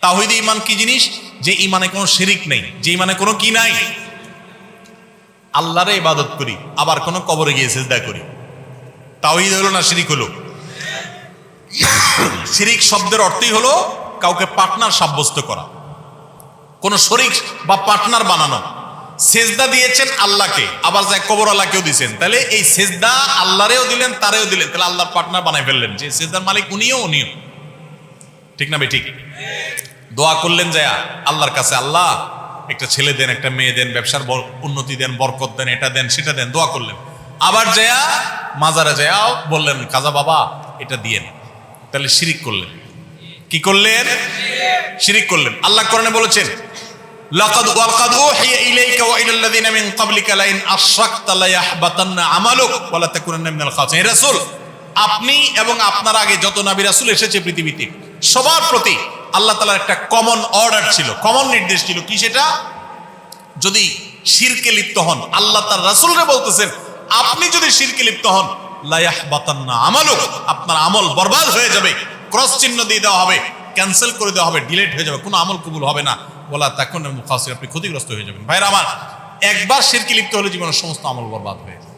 তাওহীদে ঈমান কি জিনিস? যে ঈমানে কোনো শিরিক নেই, যে ঈমানে কোনো কি নাই, আল্লাহরে ইবাদত করি আবার কোনো কবরে গিয়ে সিজদা করি। তাওহীদ হলো না শিরিক হলো? শিরিক শব্দের অর্থই হলো কাউকে পার্টনার সাব্যস্ত করা, কোনো শরীক বা পার্টনার বানানো। সেজদা দিয়েছেন আল্লাহকে, আবার যায় কবর আল্লাহকেও দিয়েছেন, তাহলে এই সেজদা আল্লাহরেও দিলেন তারেও দিলেন, তাহলে আল্লাহর পার্টনার বানাই ফেললেন, যে সেজদার মালিক উনিও। ঠিক না ভাই? ঠিক। দোয়া করলেন যায় আল্লাহর কাছে, আল্লাহ একটা ছেলে দেন, একটা মেয়ে দেন, ব্যবসার উন্নতি দেন, বরকত দেন, এটা দেন সেটা দেন, দোয়া করলেন। আবার যায়া মাজারে যাও বললেন খাজা বাবা এটা দিয়েন, তাহলে শিরিক করলেন। কি করলেন? শিরিক করলেন। আল্লাহ কোরআনে বলেছেন লাকাদ উহিয়া ইলাইকা ওয়া ইলাল লাযিনা মিন ক্বাবলিকা লাইন আশরাকতা লায়াহবাতান্না আমালুক ওয়া লা তাকুনান্না মিনাল খাসিরিন। হে রাসূল, আপনি এবং আপনার আগে যত নবী রাসূল এসেছে পৃথিবীতে, সবার প্রতি আল্লাহ তাআলার একটা কমন অর্ডার ছিল, কমন নির্দেশ ছিল। কি সেটা? যদি শিরকে লিপ্ত হন, আল্লাহ তার রাসূলকে বলতেছেন আপনি যদি শিরকে লিপ্ত হন লায়াহবাতান্না আমালুক, আপনার আমল বরবাদ হয়ে যাবে, ক্রস চিহ্ন দিয়ে দেওয়া হবে, ক্যান্সেল করে দেওয়া হবে, ডিলিট হয়ে যাবে, কোনো আমল কবুল হবে না। ওয়ালা তাকুনা মিনাল খাসিরিন, আপনি ক্ষতিগ্রস্ত হয়ে যাবেন। ভাইরা আমার, একবার শিরকে লিপ্ত হলে জীবনের সমস্ত আমল বরবাদ হয়ে যায়।